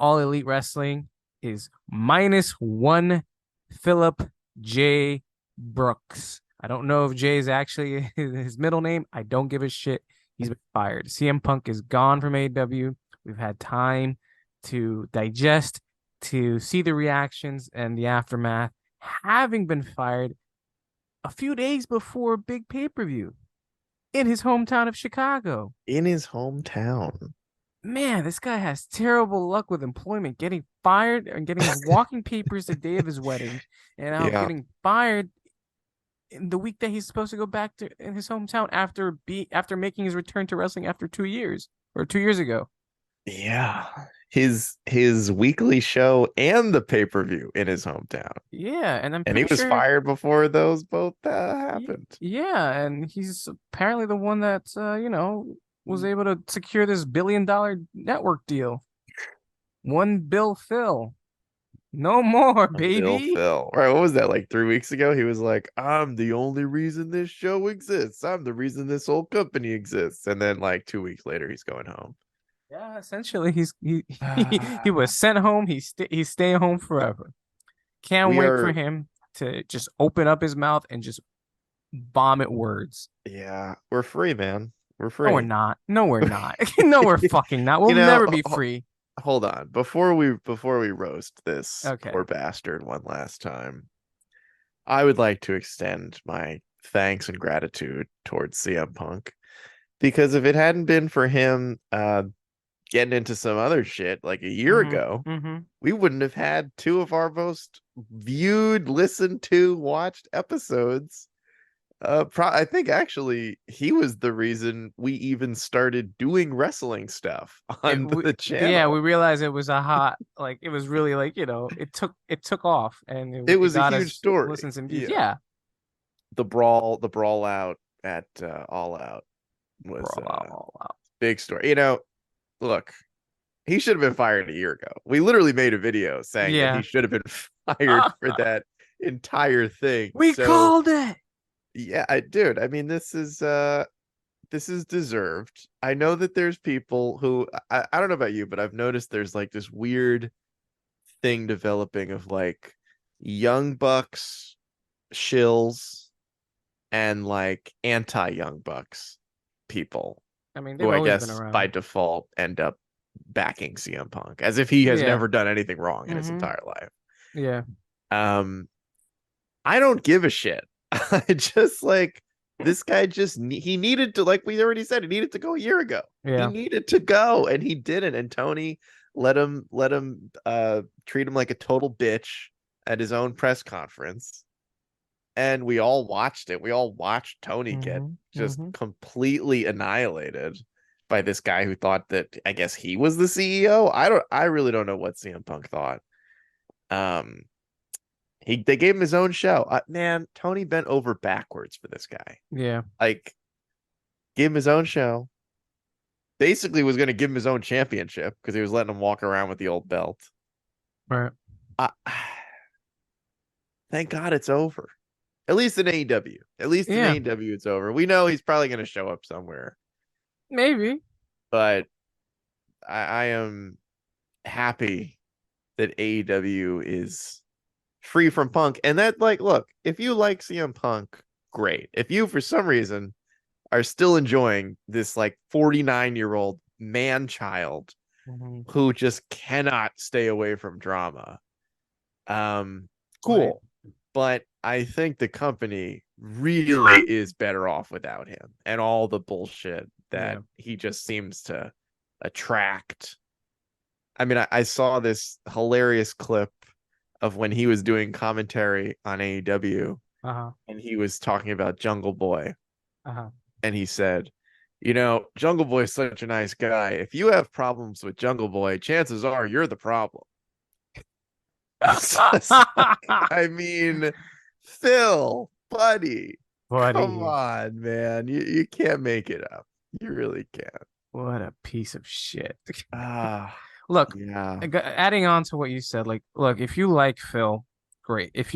All Elite Wrestling is -1 Philip J. Brooks. I don't know if Jay is actually his middle name. I don't give a shit. He's been fired. CM Punk is gone from AEW. We've had time to digest, to see the reactions and the aftermath, having been fired a few days before a big pay-per-view in his hometown of Chicago. In his hometown. Man, this guy has terrible luck with employment, getting fired and getting his walking papers the day of his wedding, and now Yeah. getting fired in the week that he's supposed to go back to in his hometown after making his return to wrestling after 2 years or 2 years ago. Yeah. His weekly show and the pay-per-view in his hometown. Yeah, and I'm And he pretty was sure. fired before those both happened. Yeah, and he's apparently the one that was able to secure this $1 billion network deal. One Bill Phil. No more, Bill baby. Phil. Right, what was that, like 3 weeks ago? He was like, I'm the only reason this show exists. I'm the reason this whole company exists. And then like 2 weeks later, he's going home. Yeah, essentially he was sent home. He's staying home forever. Can't We wait for are, him to just open up his mouth and just vomit words. yeah, we're free, man. We're No, we're free. not. No, we're not. No, we're fucking not. We'll You know, never be free. hold on. Before we roast this Okay. poor bastard one last time, I would like to extend my thanks and gratitude towards CM Punk, because if it hadn't been for him getting into some other shit like a year Mm-hmm. ago, Mm-hmm. we wouldn't have had two of our most viewed, listened to, watched episodes. I think actually he was the reason we even started doing wrestling stuff on the Yeah, we channel. realized it was a hot, like it was really like, it took off and It it was a got huge us story. listens and views. Yeah, Yeah. the brawl out at All Out was Bro, wow, wow. big story. Look, he should have been fired a year ago. We literally made a video saying that he Yeah. should have been fired for that entire thing. We So called it. yeah, dude, I mean, this is deserved. I know that there's people who I don't know about you, but I've noticed there's like this weird thing developing of like young bucks shills and like anti young bucks people I mean, who they've I always been guess by around. default end up backing CM Punk as if he has Yeah. never done anything wrong in his Mm-hmm. entire life. Yeah. Um, I don't give a shit. I just like this guy he needed to, like we already said, he needed to go a year ago. He Yeah. needed to go and he didn't. And Tony let him treat him like a total bitch at his own press conference. And we all watched it. We all watched Tony get Mm-hmm. just Mm-hmm. completely annihilated by this guy who thought that I guess he was the CEO. I really don't know what CM Punk thought. Um they gave him his own show. Man, Tony bent over backwards for this guy. Yeah. Like, give him his own show. Basically, was going to give him his own championship because he was letting him walk around with the old belt. Right. Uh, thank God it's over. At least in AEW. At least in Yeah. AEW, it's over. We know he's probably going to show up somewhere, Maybe. but I am happy that AEW is free from Punk. And that, like, look, if you like CM Punk, great. If you, for some reason, are still enjoying this like 49-year-old man child Mm-hmm. who just cannot stay away from drama, Right. cool. But I think the company really is better off without him and all the bullshit that Yeah. he just seems to attract. I mean, I saw this hilarious clip of when he was doing commentary on AEW Uh-huh. and he was talking about Jungle Boy. Uh-huh. And he said, Jungle Boy is such a nice guy. If you have problems with Jungle Boy, chances are you're the problem. I mean, Phil, buddy, come Buddy, on, man. You can't make it up. You really can't. what a piece of shit. Ah, Look, yeah. adding on to what you said, like, look, if you like Phil, great. If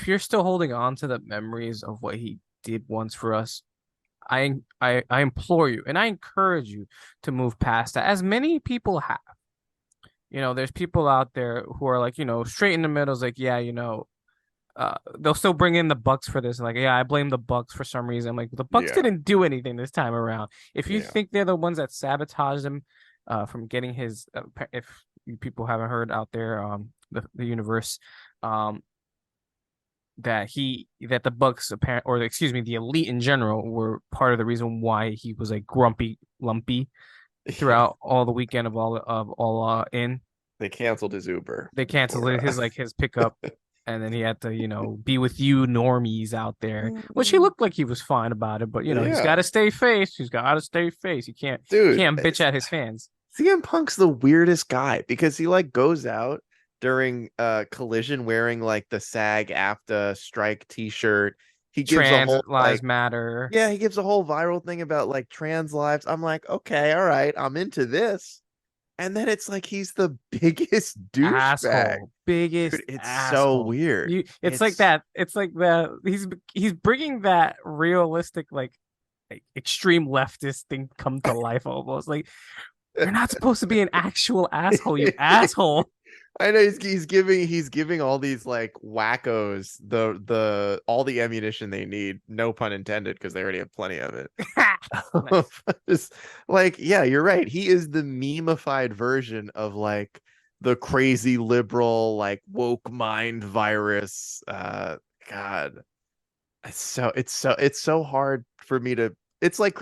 you're still holding on to the memories of what he did once for us, I implore you and I encourage you to move past that, as many people have. there's people out there who are like, straight in the middle is like, yeah, they'll still bring in the Bucks for this. Like, yeah, I blame the Bucks for some reason. I'm like, the Bucks Yeah, didn't do anything this time around. If you yeah. think they're the ones that sabotaged him, from getting his, if people haven't heard out there, the universe, um, that the Bucks apparent, or excuse me, the Elite in general were part of the reason why he was like grumpy, lumpy Yeah. throughout all the weekend of all in. They canceled his Uber They canceled for his pickup, and then he had to be with you normies out there, which he looked like he was fine about it. But he's yeah, got to stay face. He's got to stay face. He can't dude. can't bitch at his fans. CM Punk's the weirdest guy because he like goes out during Collision wearing like the SAG-AFTRA strike t-shirt. He gives a Trans whole lives like matter. yeah, he gives a whole viral thing about like trans lives. I'm like, okay, all right, I'm into this. And then it's like he's the biggest douchebag. Asshole, biggest Dude, it's so asshole. weird. It's like that. It's like the he's bringing that realistic like extreme leftist thing come to life almost. Like you're not supposed to be an actual asshole, you asshole. I know he's giving all these like wackos the all the ammunition they need, no pun intended, because they already have plenty of it. Nice. Just like, yeah, you're right. He is the memeified version of like the crazy liberal, like woke mind virus. God, it's so hard for me to. It's like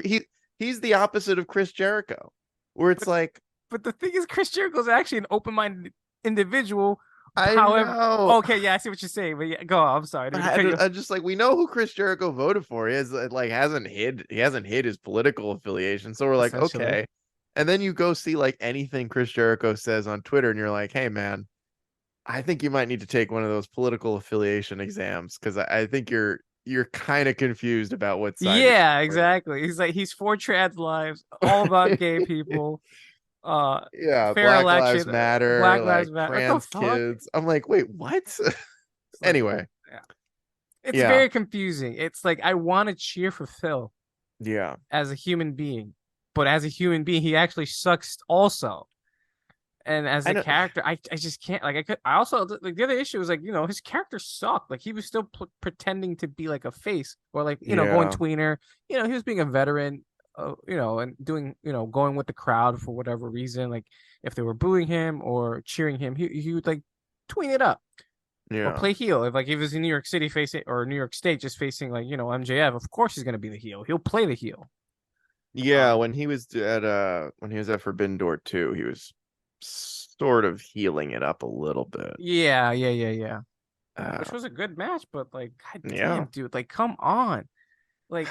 he's the opposite of Chris Jericho, where it's But like but the thing is, Chris Jericho's actually an open-minded individual. I However, know. okay, yeah, I see what you're saying, but yeah, go on. I'm sorry, I But didn't mean to cut you. I just like we know who Chris Jericho voted for. He has like hasn't hid his political affiliation. So we're like, Essentially. okay. And then you go see like anything Chris Jericho says on Twitter, and you're like, hey man, I think you might need to take one of those political affiliation exams because I think you're kind of confused about what side you're Yeah, supporting. exactly. He's for trans lives, all about gay people, uh, Yeah, fair Black Lives election, Matter, Black like Lives Matter. What the trans fuck? kids. I'm like, wait, what? It's like, Anyway, yeah, it's yeah, very confusing. It's like I want to cheer for Phil yeah. as a human being, but as a human being, he actually sucks also. And as I a know. character, I just can't. Like I also like the other issue was like his character sucked. Like he was still pretending to be like a face or like going Yeah, tweener. He was being a veteran. And doing going with the crowd for whatever reason. Like if they were booing him or cheering him, he would like tween it up or yeah. play heel. If like he was in New York City facing or New York State just facing like MJF, of course he's gonna be the heel. He'll play the heel. Yeah, when he was at Forbidden Door 2, he was sort of healing it up a little bit. Yeah, yeah, yeah, yeah. Uh Which was a good match, but like, god yeah. damn, dude, like, come on. Like,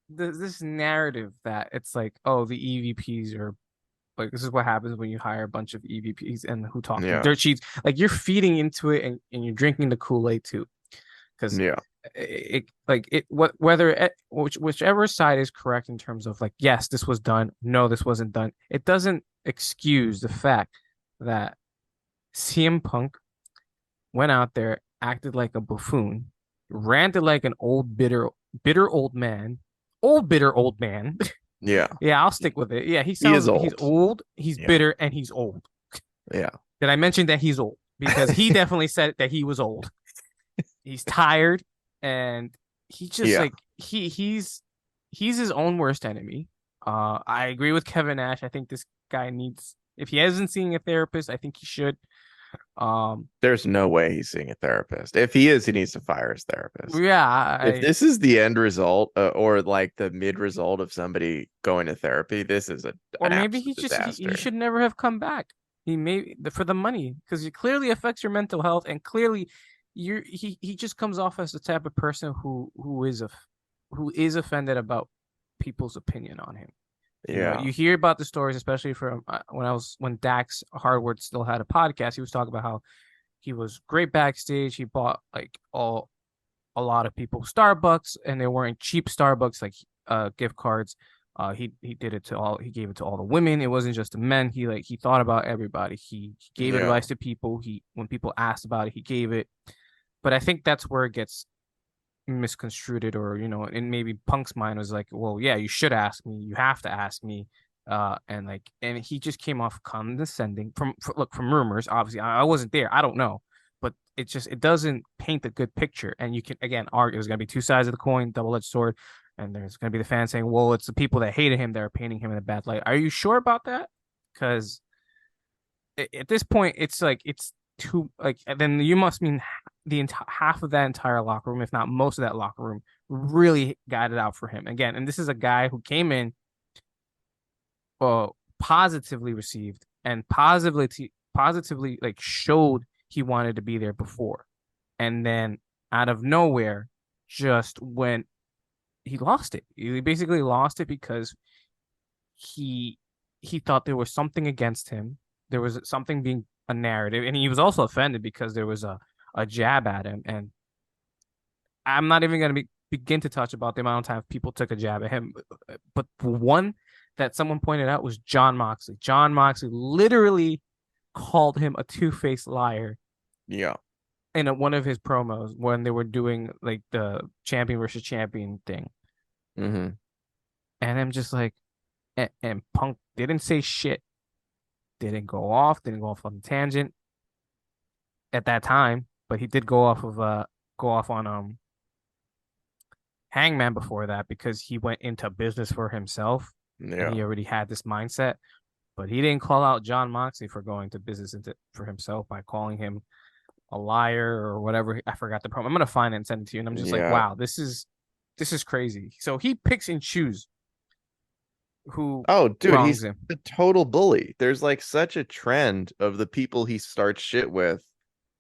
this narrative that it's like, oh, the EVPs are like, this is what happens when you hire a bunch of EVPs and who talk through Yeah. dirt sheets. Like, you're feeding into it and you're drinking the Kool-Aid too, because Yeah. whichever side is correct in terms of like, yes, this was done, no, this wasn't done. It doesn't excuse the fact that CM Punk went out there, acted like a buffoon, ranted like an old bitter old man, old bitter old man. Yeah. Yeah, I'll stick with it. Yeah, He is he's old. old, he's Yeah. bitter, and he's old. Yeah. Did I mention that he's old? Because he definitely said that he was old. He's tired, and he just Yeah. like he's his own worst enemy. I agree with Kevin Nash. I think this guy needs, if he hasn't seen a therapist, I think he should. Um, There's no way he's seeing a therapist. If he is, he needs to fire his therapist. yeah, If this is the end result or like the mid result of somebody going to therapy, this is or an maybe absolute he disaster. should never have come back. He may for the money because it clearly affects your mental health, and clearly he just comes off as the type of person who is offended about people's opinion on him. Yeah. You hear about the stories, especially from when Dax Hardwood still had a podcast. He was talking about how he was great backstage. He bought like a lot of people Starbucks, and they weren't cheap Starbucks like gift cards. He did it to all. He gave it to all the women. It wasn't just the men. He thought about everybody. He gave Yeah. advice to people. When people asked about it, he gave it. But I think that's where it gets misconstrued, or and maybe Punk's mind was like, well, yeah, you should ask me. You have to ask me. And he just came off condescending from rumors. Obviously, I wasn't there. I don't know, but it doesn't paint a good picture. And you can again argue there's gonna be two sides of the coin, double-edged sword, and there's gonna be the fans saying, "Well, it's the people that hated him that are painting him in a bad light." Are you sure about that? Because at this point, it's like it's too like then you must mean the entire half of that entire locker room, if not most of that locker room, really got it out for him again. And this is a guy who came in positively received and positively like showed he wanted to be there before, and then out of nowhere, just went he lost it. He basically lost it because he he thought there was something against him. There was something being a narrative, and he was also offended because there was a jab at him. And I'm not even going to begin to touch about the amount of time people took a jab at him. But one that someone pointed out was Jon Moxley. Jon Moxley literally called him a two-faced liar Yeah. in one of his promos when they were doing like the champion versus champion thing. Mm-hmm. And I'm just like, and Punk didn't say shit, didn't go off on a tangent at that time, but he did go off on Hangman before that because he went into business for himself and Yeah. he already had this mindset. But he didn't call out Jon Moxley for going to business for himself by calling him a liar or whatever. I forgot the promo. I'm gonna find it and send it to you. And I'm just like, Yeah. wow, this is crazy. So he picks and chooses who Oh, dude, wrongs he's him. a total bully. There's like such a trend of the people he starts shit with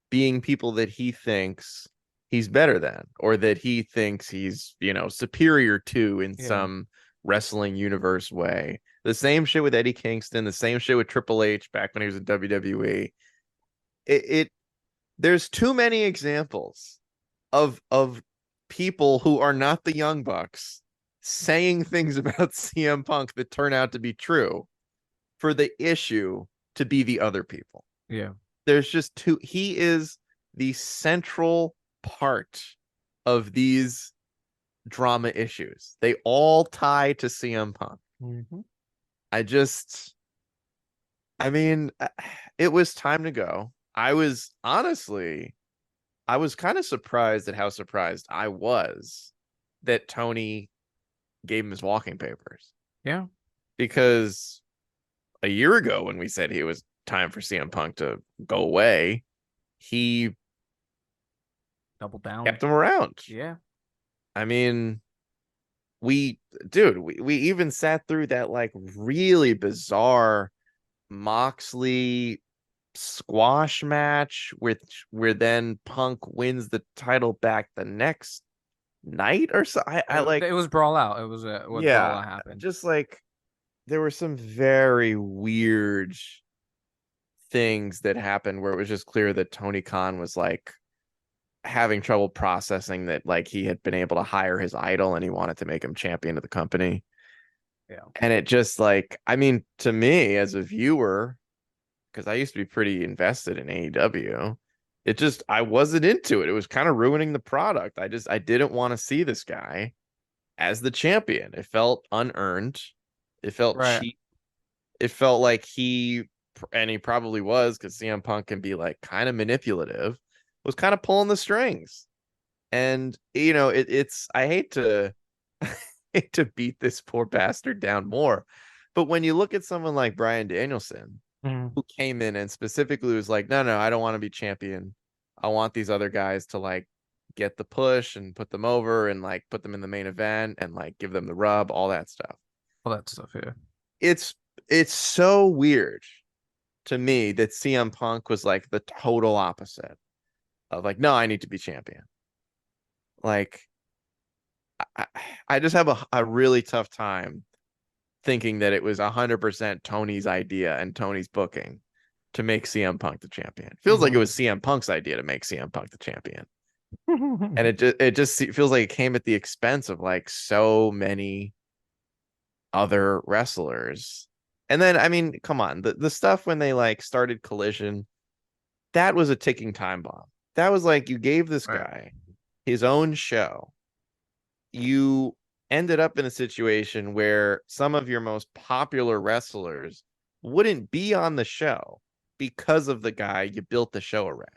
being people that he thinks he's better than, or that he thinks he's, superior to in Yeah. some wrestling universe way. The same shit with Eddie Kingston, the same shit with Triple H back when he was in WWE. It there's too many examples of people who are not the Young Bucks saying things about CM Punk that turn out to be true for the issue to be the other people. Yeah. There's just two. He is the central part of these drama issues. They all tie to CM Punk. Mm-hmm. I just, I mean, it was time to go. I was honestly, I was kind of surprised at how surprised I was that Tony gave him his walking papers, Yeah. because a year ago when we said he was time for CM Punk to go away, he Double down. kept him around. Yeah. I mean, we we even sat through that like really bizarre Moxley squash match, which where then Punk wins the title back the next night or so. I like, It was brawl out. It was what brawl yeah, out happened. just like there were some very weird things that happened where it was just clear that Tony Khan was like having trouble processing that like he had been able to hire his idol and he wanted to make him champion of the company. Yeah. And it just like, I mean, to me as a viewer, because I used to be pretty invested in AEW, it just, I wasn't into it. It was kind of ruining the product. I didn't want to see this guy as the champion. It felt unearned. It felt Right. cheap. It felt like and he probably was, because CM Punk can be like kind of manipulative, was kind of pulling the strings. And it's I hate to hate to beat this poor bastard down more, but when you look at someone like Bryan Danielson, Mm. who came in and specifically was like, no, I don't want to be champion. I want these other guys to like get the push and put them over and like put them in the main event and like give them the rub, all that stuff. All that stuff. Yeah. It's it's so weird to me that CM Punk was like the total opposite of like, no, I need to be champion. Like, I, I just have a really tough time thinking that it was 100% Tony's idea and Tony's booking to make CM Punk the champion. Feels like it was CM Punk's idea to make CM Punk the champion. And it just feels like it came at the expense of like so many other wrestlers. And then I mean, come on, the stuff when they like started Collision, that was a ticking time bomb. That was like, you gave this Right. guy his own show. You ended up in a situation where some of your most popular wrestlers wouldn't be on the show because of the guy you built the show around.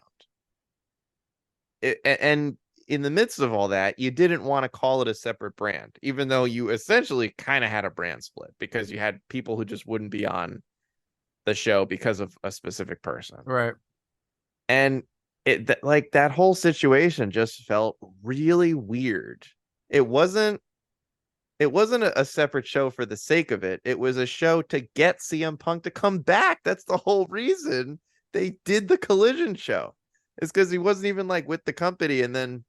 And in the midst of all that, you didn't want to call it a separate brand, even though you essentially kind of had a brand split because you had people who just wouldn't be on the show because of a specific person. Right. And like that whole situation just felt really weird. It wasn't a separate show for the sake of it. It was a show to get CM Punk to come back. That's the whole reason they did the Collision show. It's because he wasn't even like with the company, and then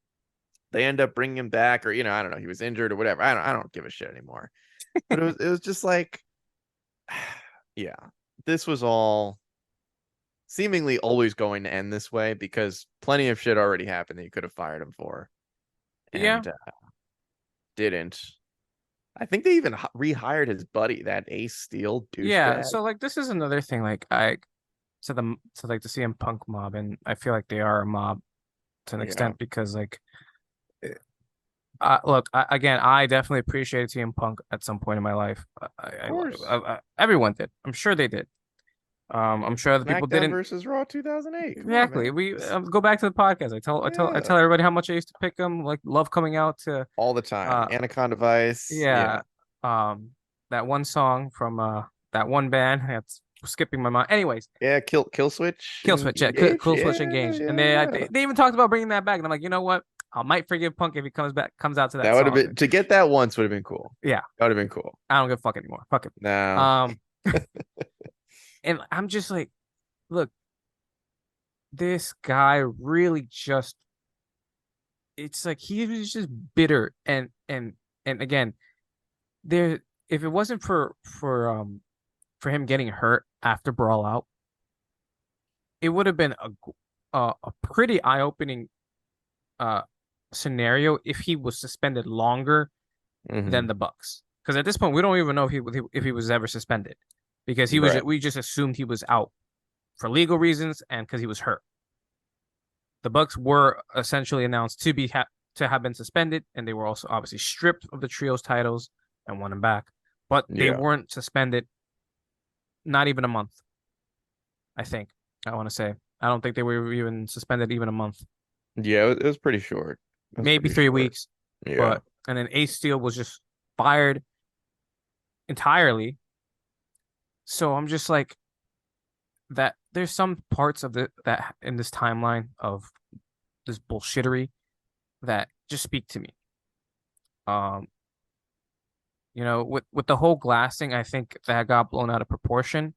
they end up bringing him back, or I don't know, he was injured or whatever. I don't give a shit anymore. But it was just like, yeah, this was all seemingly always going to end this way because plenty of shit already happened that you could have fired him for, Yeah. and didn't. I think they even rehired his buddy, that Ace Steel Yeah. douchebag. So like this is another thing. Like like the CM Punk mob, and I feel like they are a mob to an Yeah. extent because like look, again, I definitely appreciated CM Punk at some point in my life. Of course. Everyone did. I'm sure they did. I'm sure other people SmackDown didn't. versus Raw 2008. Come on, Exactly. man. We go back to the podcast. I Yeah. tell everybody how much I used to pick them. Like love coming out to All the time. uh Anaconda Vice. yeah Yeah. that one song from that one band that's skipping my mind. Anyways, Yeah. Kill Switch. Kill Switch, yeah, Engage. Cool Switch Yeah. Engage, and Yeah. they even talked about bringing that back, and I'm like, you know what? I might forgive Punk if he comes out to That that would have song. been, to get that once would have been cool. Yeah, That would have been cool. I don't give a fuck anymore. Fuck it. No. And I'm just like, look, this guy really just, it's like he was just bitter, and again, there, if it wasn't for him getting hurt after Brawl Out, it would have been a pretty eye-opening uh scenario if he was suspended longer than Mhm. the Bucks. Because at this point, we don't even know if he was ever suspended, because Right. we just assumed he was out for legal reasons and because he was hurt. The Bucks were essentially announced to have been suspended, and they were also obviously stripped of the trios titles and won them back, but they Yeah. weren't suspended. Not even a month. I think I want to say I don't think they were even suspended even a month. Yeah. It was pretty short. It was Maybe pretty 3 weeks. Yeah. But and then Ace Steel was just fired entirely. So I'm just like that. There's some parts of that in this timeline of this bullshittery that just speak to me. Um, with the whole glass thing, I think that got blown out of proportion.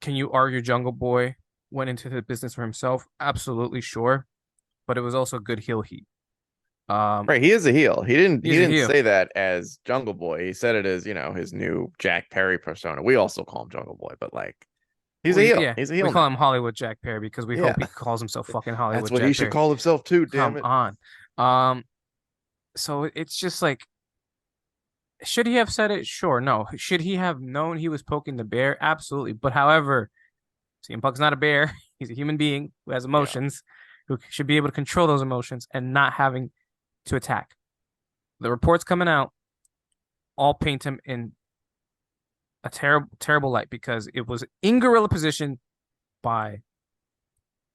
Can you argue Jungle Boy went into the business for himself? Absolutely, sure, but it was also good heel heat. Right. He is a heel. He He's a didn't heel. say that as Jungle Boy. He said it as, his new Jack Perry persona. We also call him Jungle Boy, but like he's a heel. Yeah, He's a we heel call now. him Hollywood Jack Perry because we Yeah. hope he calls himself fucking That's Hollywood what Jack he should Perry. call himself too, damn Come it. on. So it's just like, should he have said it? Sure. No. Should he have known he was poking the bear? Absolutely. But however, CM Punk's not a bear. He's a human being who has emotions, who should be able to control those emotions and not having to attack. The reports coming out all paint him in a terrible, terrible light because it was in gorilla position by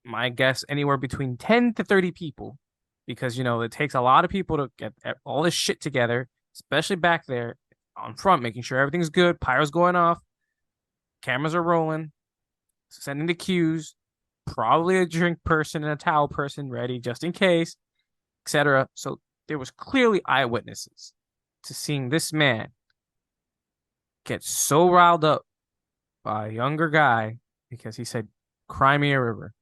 my guess anywhere between 10 to 30 people, because it takes a lot of people to get all this shit together, especially back there on front, making sure everything's good, pyro's going off, cameras are rolling, sending the cues, probably a drink person and a towel person ready just in case, etc. So there was clearly eyewitnesses to seeing this man get so riled up by a younger guy because he said, "Cry me a river."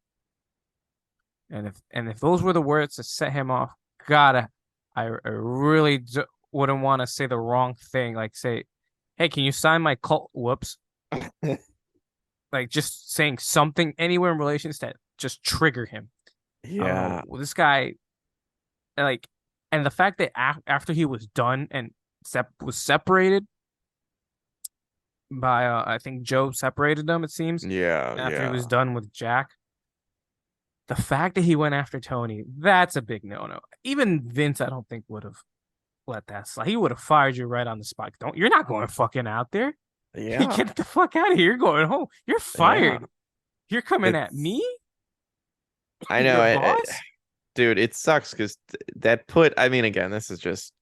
And if those were the words to set him off, God, I really wouldn't want to say the wrong thing. Like say, "Hey, can you sign my cult?" Whoops. Like just saying something anywhere in relation to that just trigger him. Yeah. Well, this guy, like, and the fact that after he was done and was separated by, I think Joe separated them, it seems, Yeah. after he Yeah. was done with Jack. The fact that he went after Tony, that's a big no-no. Even Vince, I don't think would have. let that slide. He would have fired you right on the spot. Don't You're not going fucking out there. Yeah, Get the fuck out of here. You're going home. You're yeah. fired. You're coming at It's me, I know your it, boss. dude. It sucks because that put. I mean, again, this is just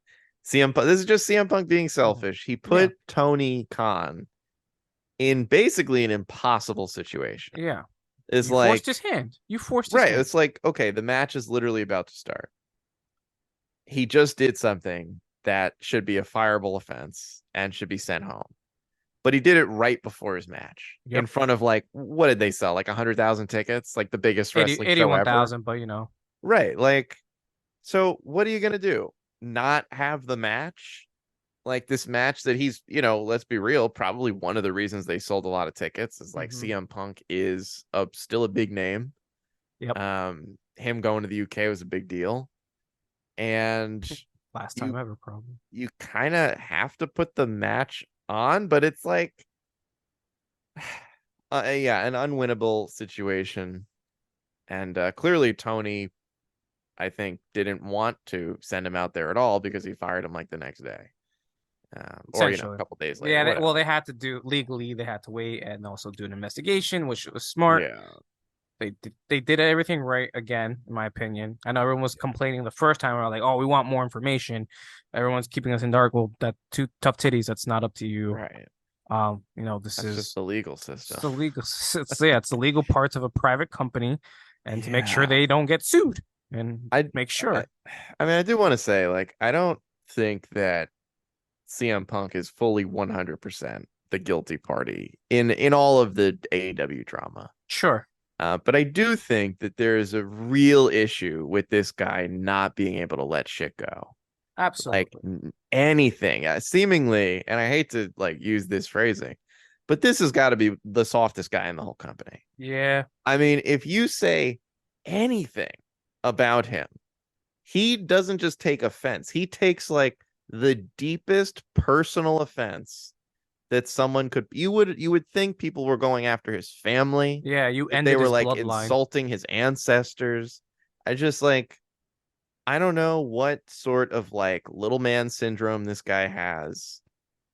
CM Punk. This is just CM Punk being Mhm. selfish. He Yeah, put Tony Khan in basically an impossible situation. yeah. It's You forced like his hand. You forced his right. hand. It's like okay, the match is literally about to start. He just did something that should be a fireable offense and should be sent home. But he did it right before his match in Yep. front of like what did they sell? Like 100,000 tickets, like the biggest 80, wrestling show ever. 81,000, but you know. Right. Like, so what are you gonna do? Not have the match? Like this match that he's, let's be real, probably one of the reasons they sold a lot of tickets is like Hmm. CM Punk is still a big name. Yep. Him going to the UK was a big deal. And Last time you ever, probably. you kind of have to put the match on, but it's like yeah, an unwinnable situation. And clearly Tony, I think, didn't want to send him out there at all because he fired him like the next day. Or a Essentially. couple days later, Yeah, well, whatever. they had to do legally, they had to wait and also do an investigation, which was smart. Yeah. They did everything right again, in my opinion. I know everyone was complaining the first time around, like, oh, we want more information. Everyone's keeping us in dark. Well, that two tough titties, that's not up to you. Right. This That's just is the legal it's system. the legal yeah, it's the legal parts of a private company and to make sure Yeah. they don't get sued and I, make I sure. I mean, I do want to say, like, I don't think that CM Punk is fully 100% the guilty party in all of the AEW drama. Sure. But I do think that there is a real issue with this guy not being able to let shit go. Like Absolutely. anything, seemingly, and I hate to like use this phrasing, but this has got to be the softest guy in the whole company. Yeah. I mean, if you say anything about him, he doesn't just take offense. He takes like the deepest personal offense that someone could you would think people were going after his family, Yeah, you that they ended were his like bloodline. insulting his ancestors. I just like I don't know what sort of like little man syndrome this guy has,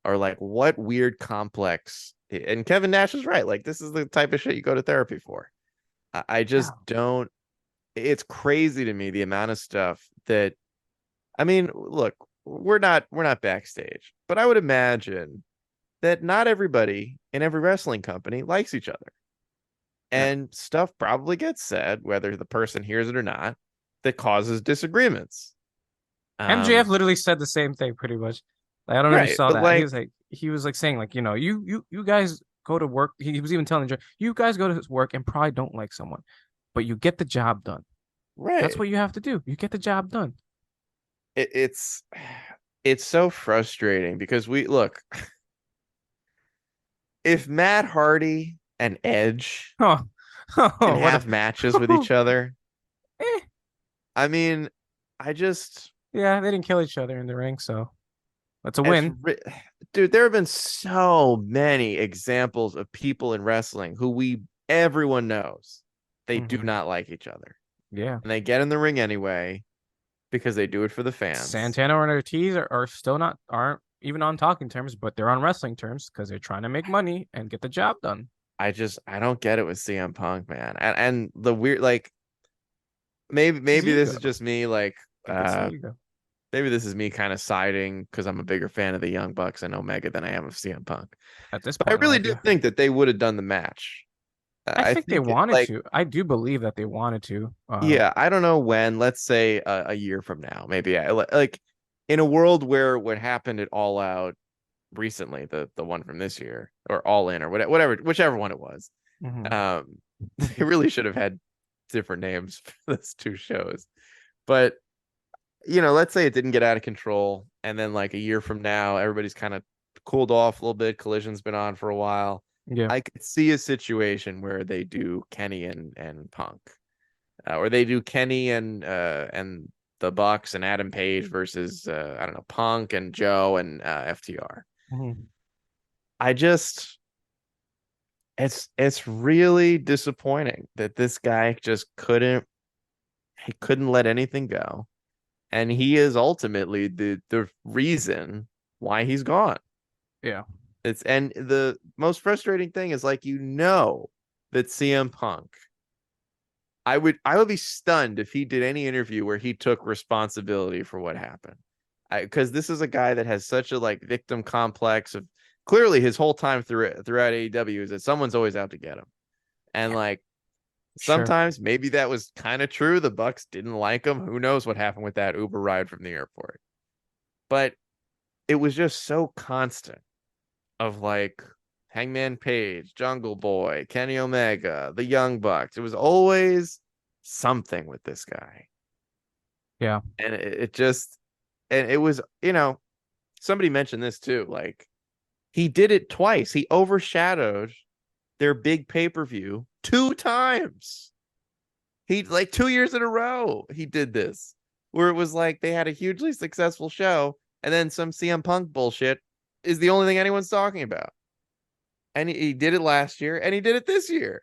or like what weird complex. And Kevin Nash is right. Like this is the type of shit you go to therapy for. I just Yeah. don't. It's crazy to me the amount of stuff that. I mean, look, we're not backstage, but I would imagine that not everybody in every wrestling company likes each other, Yeah. and stuff probably gets said, whether the person hears it or not, that causes disagreements. MJF Um, literally said the same thing pretty much. Like, I don't know if you right, saw but that. like, He was like saying like, you guys go to work. He was even telling you guys go to his work and probably don't like someone, but you get the job done. That's right, what you have to do. You get the job done. it's it's so frustrating because we look if Matt Hardy and Edge Oh, can oh, what a have matches with each other, eh. I mean, I just Yeah, they didn't kill each other in the ring, so that's a it's win. dude, there have been so many examples of people in wrestling who everyone knows they do Hmm. not like each other, Yeah. and they get in the ring anyway because they do it for the fans. Santana and Ortiz are still not aren't even on talking terms, but they're on wrestling terms because they're trying to make money and get the job done. I don't get it with CM Punk, man. And the weird like It's his maybe this ego. is just me like I think it's the ego. maybe this is me kind of siding because I'm a bigger fan of the Young Bucks and Omega than I am of CM Punk. At this But I point in really life, do yeah. think that they would have done the match. I I think they think wanted like to. I do believe that they wanted to. yeah, I don't know when, let's say a year from now, maybe like in a world where what happened at All Out recently, the one from this year or All In or whatever, whichever one it was. Mhm. Um, they really should have had different names for those two shows. But let's say it didn't get out of control, and then like a year from now, everybody's kind of cooled off a little bit. Collision's been on for a while. Yeah. I could see a situation where they do Kenny and Punk, or they do Kenny and the Bucks and Adam Page versus I don't know, Punk and Joe and FTR. Mhm. I just it's really disappointing that this guy just couldn't let anything go. and he is ultimately the reason why he's gone. Yeah. It's and the most frustrating thing is like that CM Punk. I would be stunned if he did any interview where he took responsibility for what happened. Because this is a guy that has such a like victim complex of clearly his whole time throughout AEW is that someone's always out to get him. And like Sure. sometimes maybe that was kind of true. The Bucks didn't like him. Who knows what happened with that Uber ride from the airport. But it was just so constant of like Hangman Page, Jungle Boy, Kenny Omega, the Young Bucks. It was always something with this guy. Yeah. And it just, and it was, somebody mentioned this too. Like he did it twice. He overshadowed their big pay-per-view 2 times. He like 2 years in a row, he did this where it was like they had a hugely successful show and then some CM Punk bullshit is the only thing anyone's talking about. And he did it last year and he did it this year.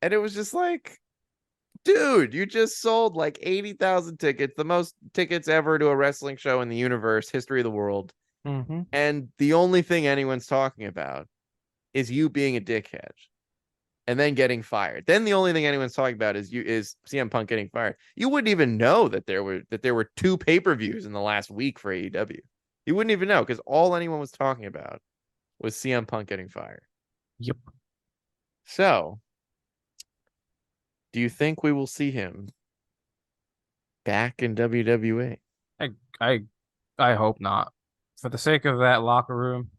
And it was just like, dude, you just sold like 80,000 tickets, the most tickets ever to a wrestling show in the universe, history of the world. Mm-hmm. And the only thing anyone's talking about is you being a dickhead and then getting fired. Then the only thing anyone's talking about is CM Punk getting fired. You wouldn't even know that there were 2 pay-per-views in the last week for AEW. You wouldn't even know because all anyone was talking about was CM Punk getting fired. Yep. So, do you think we will see him back in WWE? I I I hope not. For the sake of that locker room,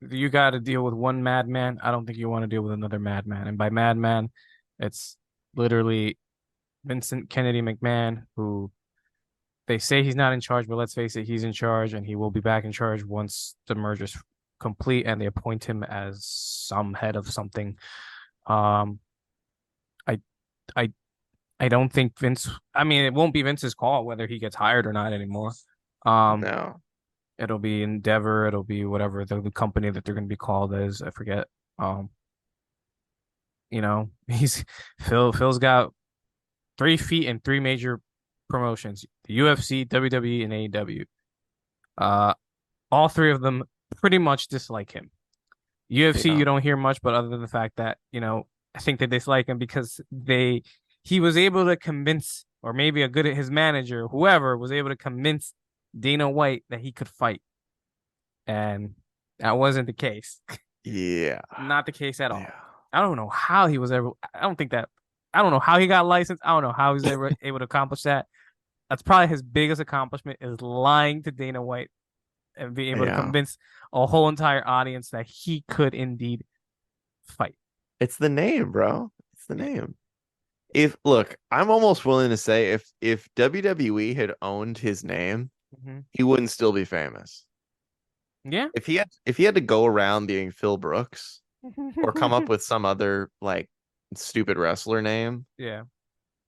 you got to deal with one madman. I don't think you want to deal with another madman. And by madman, it's literally Vincent Kennedy McMahon, who they say he's not in charge, but let's face it, he's in charge, and he will be back in charge once the merger's complete and they appoint him as some head of something. Um, I, I, I don't think Vince. I mean, it won't be Vince's call whether he gets hired or not anymore. Um, No. it'll be Endeavor. It'll be whatever the company that they're going to be called is. I forget. Um, he's Phil's got 3 feet in 3 major promotions: the UFC, WWE, and AEW. All three of them pretty much dislike him. UFC, Yeah. you don't hear much, but other than the fact that, I think they dislike him because he was able to convince, or maybe his manager, whoever was able to convince Dana White that he could fight. And that wasn't the case. Yeah. Not the case at all. Yeah. I don't know how he was ever, I don't think that, I don't know how he got licensed. I don't know how he was ever able to accomplish that. That's probably his biggest accomplishment is lying to Dana White and being able to Yeah. convince a whole entire audience that he could indeed fight. It's the name, bro. It's the Yeah. name. If look, I'm almost willing to say if WWE had owned his name, Mhm. he wouldn't still be famous. Yeah. If he had to go around being Phil Brooks or come up with some other like stupid wrestler name, Yeah.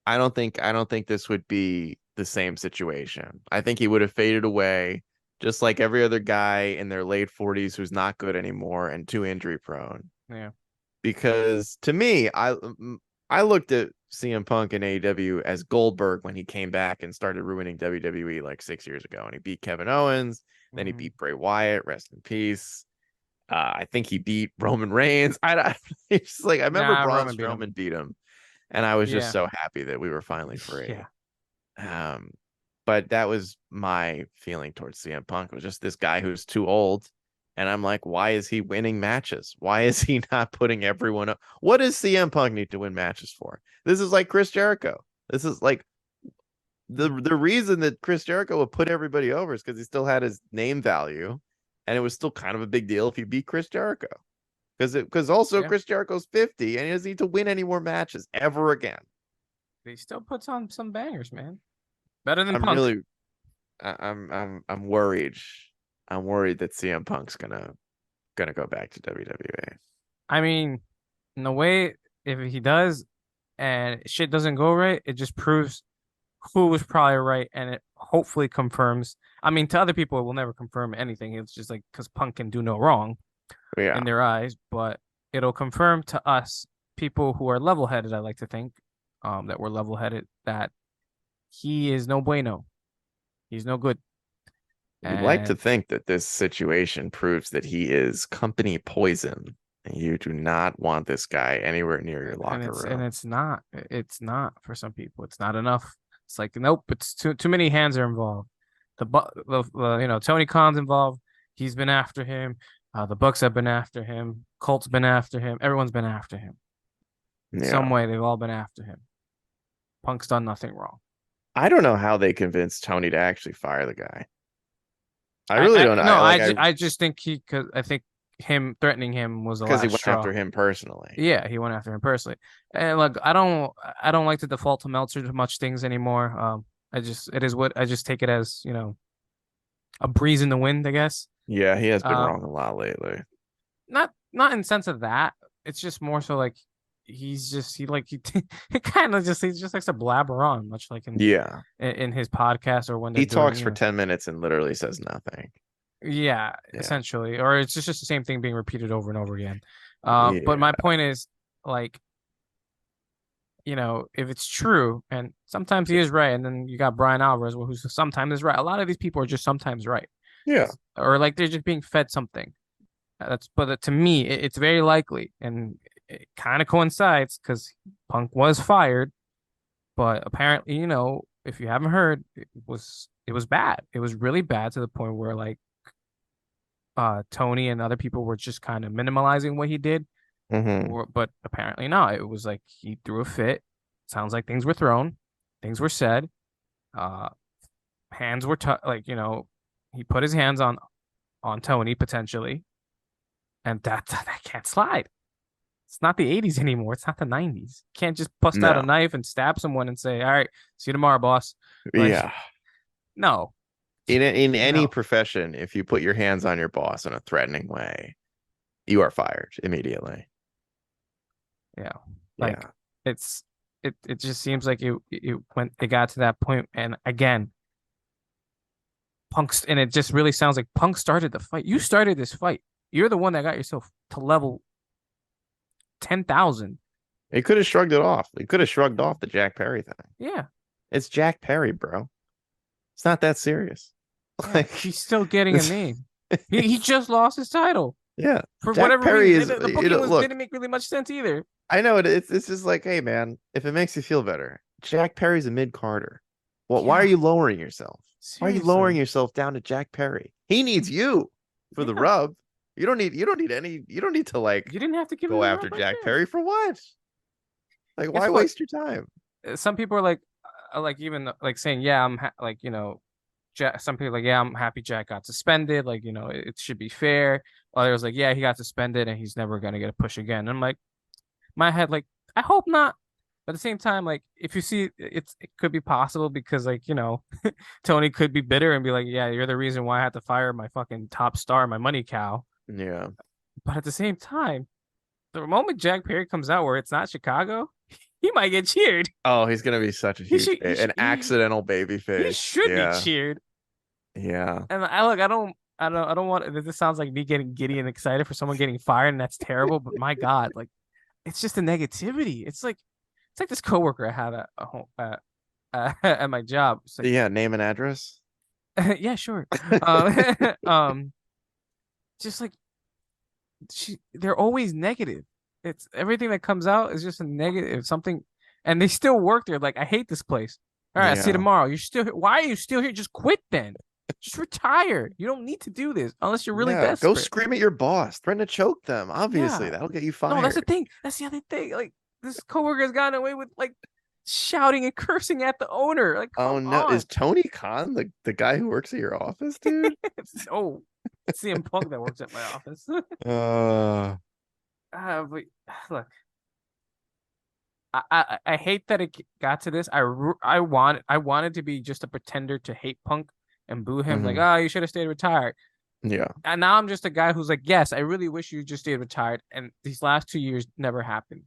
I don't think this would be the same situation. I think he would have faded away just like every other guy in their late 40s who's not good anymore and too injury prone. Yeah. Because to me, I looked at CM Punk in AEW as Goldberg when he came back and started ruining WWE like 6 years ago, and he beat Kevin Owens, then he Mhm. beat Bray Wyatt, rest in peace. I think he beat Roman Reigns. It's just like I remember Nah, Braun Roman beat him. Strowman beat him, and I was just Yeah. so happy that we were finally free. Yeah. Um, but that was my feeling towards CM Punk. It was just this guy who's too old. And I'm like, why is he winning matches? Why is he not putting everyone up? What does CM Punk need to win matches for? This is like Chris Jericho. This is like the reason that Chris Jericho would put everybody over is because he still had his name value, and it was still kind of a big deal if he beat Chris Jericho. Because also Yeah. Chris Jericho's 50 and he doesn't need to win any more matches ever again. He still puts on some bangers, man. Better than I'm Punk. really I'm worried. I'm worried that CM Punk's gonna go back to WWE. I mean, in a way, if he does and shit doesn't go right, it just proves who was probably right and it hopefully confirms. I mean, to other people, it will never confirm anything. It's just like because Punk can do no wrong Yeah, in their eyes, but it'll confirm to us, people who are level headed, I like to think, that we're level headed, that he is no bueno. He's no good. You'd like to And think that this situation proves that he is company poison, and you do not want this guy anywhere near your and locker it's room. it's not for some people. It's not enough. It's like nope. It's too many hands are involved. Tony Khan's involved. He's been after him. The Bucks have been after him. Colt's been after him. Everyone's been after him. Yeah. Some way they've all been after him. Punk's done nothing wrong. I don't know how they convinced Tony to actually fire the guy. I I, really I don't know. no, I like I just think because I think him threatening him was the because he last went straw. after him personally. Yeah, he went after him personally. And look, I don't like to default to Meltzer to much things anymore. I just take it as, a breeze in the wind, I guess. Yeah, he has been Um, wrong a lot lately. not in sense of that. It's just more so like he's just he kind of just he just likes to blabber on, much like Yeah. in his podcast or when they're He doing, talks for 10 minutes and literally says nothing. yeah, Yeah. essentially, or it's just the same thing being repeated over and over again. But Yeah. my point is, like, if it's true, and sometimes he is right, and then you got Brian Alvarez, who's sometimes is right. A lot of these people are just sometimes right, Yeah. or like they're just being fed something. But to me, it's very likely, and it kind of coincides because Punk was fired, but apparently, if you haven't heard, it was bad. It was really bad to the point where like Tony and other people were just kind of minimalizing what he did. Hmm. But apparently not. It was like he threw a fit. Sounds like things were thrown, things were said, uh, hands were like he put his hands on Tony potentially, and that can't slide. It's not the 80s anymore. It's not the 90s. You can't just bust out a No. knife and stab someone and say, "All right, see you tomorrow, boss." Like, Yeah. no, In any no, profession, if you put your hands on your boss in a threatening way, you are fired immediately. yeah. Like Yeah. it just seems like it got to that point, and again, and it just really sounds like Punk started the fight. You started this fight. You're the one that got yourself to level 10,000. He could have shrugged it off. He could have shrugged off the Jack Perry thing. Yeah. It's Jack Perry, bro. It's not that serious. Yeah. Like He's still getting a it's name. He just lost his title yeah. for Jack whatever Perry reason. is The booking was look, didn't make really much sense either. I know it's just like, hey man, if it makes you feel better, Jack Perry's a mid Carter. Well, why are Yeah. you lowering yourself? Why are you lowering Seriously. yourself down to Jack Perry? He needs you for the Yeah. rub. You don't need to like You didn't have to give him go the after rub right Jack there. Perry for what? Like, Guess why what? waste your time? Some people are like even like saying, yeah, like Jack. Some people are like, yeah, I'm happy Jack got suspended. Like, it should be fair. Others like, yeah, he got suspended and he's never gonna get a push again. And I'm like, my head, like, I hope not. But at the same time, like, if you see it could be possible because like, Tony could be bitter and be like, yeah, you're the reason why I had to fire my fucking top star, my money cow. Yeah. But at the same time, the moment Jack Perry comes out where it's not Chicago, he might get cheered. Oh, he's gonna be such a He huge should he, an should, accidental baby he face. should be Yeah. cheered. Yeah. And I don't want this sounds like me getting giddy and excited for someone getting fired, and that's terrible. But my God, like it's just the negativity. It's like this coworker I have at home at my job. It's like, Yeah, name and address. yeah, sure. Um, um, just like they're always negative. It's everything that comes out is just a negative something, and they still work there. Like I hate this place. All right, I'll see you Yeah. tomorrow. You're still here. Why are you still here? Just quit then. Just retire. You don't need to do this unless you're really Yeah. Go desperate. scream at your boss. Threaten to choke them. Obviously, Yeah. that'll get you No, that's the fired. thing. That's the other thing. Like this coworker has gotten away with like shouting and cursing at the owner. Like, Oh come no, on. is Tony Khan the guy who works at your office, dude? Oh, it's CM Punk that works at my office. Uh, But look, I hate that it got to this. I wanted to be just a pretender to hate Punk and boo him. Like, mhm. oh, you should have stayed retired. Yeah. And now I'm just a guy who's like, yes, I really wish you just stayed retired. And these last 2 years never happened.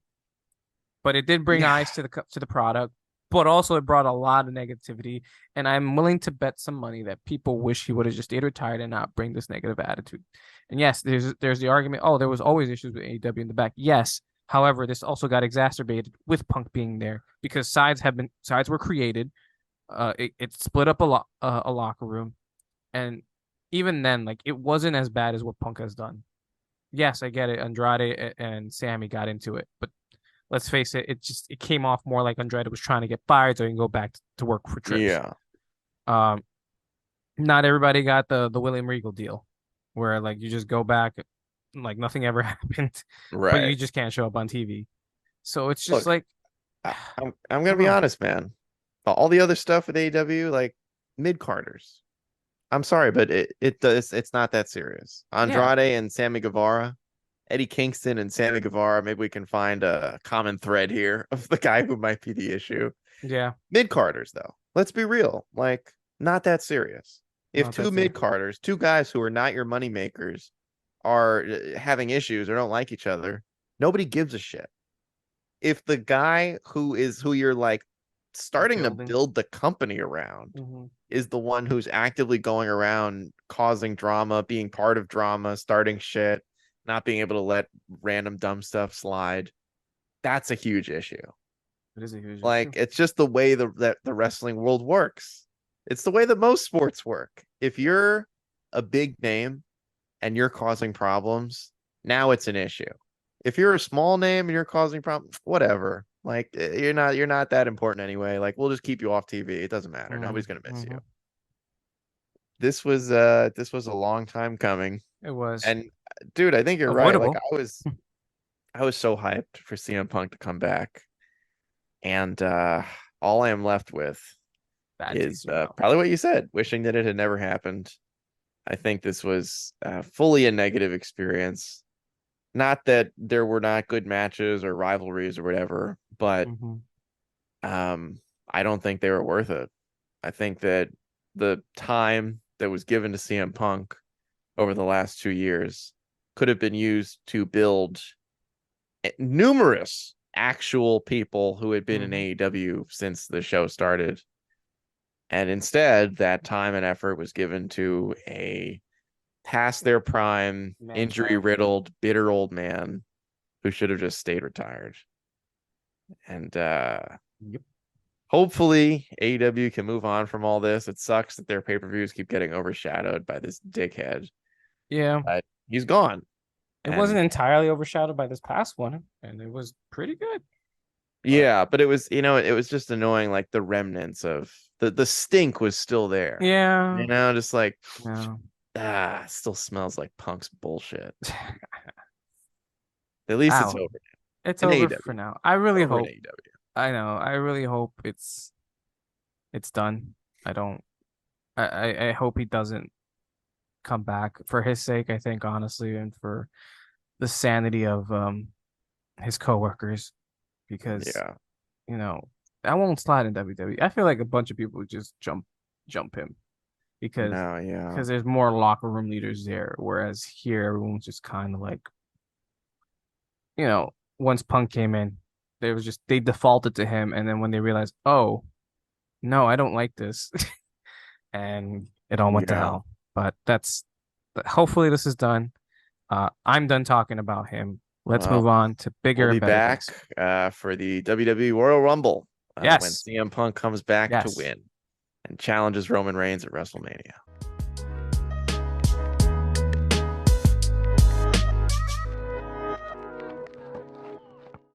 But it did bring Yeah. eyes to the product. But also it brought a lot of negativity. And I'm willing to bet some money that people wish he would have just stayed retired and not bring this negative attitude. And yes, there's the argument. Oh, there was always issues with AEW in the back. Yes. However, this also got exacerbated with Punk being there because sides were created. It split up a locker room, and even then, like it wasn't as bad as what Punk has done. Yes, I get it. And Sammy got into it, but let's face it, it came off more like Andrade was trying to get fired so he can go back to work for Trips. Yeah. Um, Not everybody got the William Regal deal, where like you just go back, like nothing ever happened, but you Right. just can't show up on TV. So it's just Look, like I'm I gonna don't be know. honest, man. All the other stuff with AEW, like mid Carters. I'm sorry, but it's not that serious. Yeah, Andrade and Sammy Guevara, Eddie Kingston and Sammy Guevara. Maybe we can find a common thread here of the guy who might be the issue. yeah, Mid Carters, though, let's be real. Like, not that serious. If not two that serious. mid Carters, two guys who are not your money makers, are having issues or don't like each other, nobody gives a shit. If the guy who you're like starting to Building. build the company around Hmm. is the one who's actively going around causing drama, being part of drama, starting shit, not being able to let random dumb stuff slide, that's a huge issue. It is a huge issue. Like it's just the way that the wrestling world works. It's the way that most sports work. If you're a big name and you're causing problems, now it's an issue. If you're a small name and you're causing problems, whatever. Like you're not that important anyway. Like we'll just keep you off TV. It doesn't matter. Hmm. Nobody's gonna miss you. Hmm. This was a long time coming. It was And dude, I think you're right. Like avoidable. I was so hyped for CM Punk to come back. And all I am left with Bad is taste in your mouth. probably what you said, wishing that it had never happened. I think this was fully a negative experience. Not that there were not good matches or rivalries or whatever, but Hmm. I don't think they were worth it. I think that the time that was given to CM Punk over the last 2 years could have been used to build numerous actual people who had been in Hmm. AEW since the show started. And instead, that time and effort was given to a past their prime, Man injury child. riddled, bitter old man who should have just stayed retired. And Yep. hopefully AEW can move on from all this. It sucks that their pay-per-views keep getting overshadowed by this dickhead. Yeah. But he's gone. It wasn't And entirely overshadowed by this past one, and it was pretty good. But yeah, but it was, it was just annoying, like the remnants of the stink was still there. yeah, Just like yeah. still smells like Punk's bullshit. At least it's Ow. over It's in over AEW. for now. I really Over in hope. AEW. I know. I really hope it's done. I don't. I hope he doesn't come back for his sake. I think honestly, and for the sanity of his coworkers, because Yeah. you know I won't slide in WWE. I feel like a bunch of people would just jump him because No, yeah. there's more locker room leaders there, whereas here everyone's just kind of like once Punk came in, they defaulted to him, and then when they realized, oh no, I don't like this, and it all went to Yeah. hell. But hopefully this is done. I'm done talking about him. Let's move Well, on to we'll bigger be and better back things. for the WWE Royal Rumble when Yes, CM Punk comes back to yes. win and challenges Roman Reigns at WrestleMania.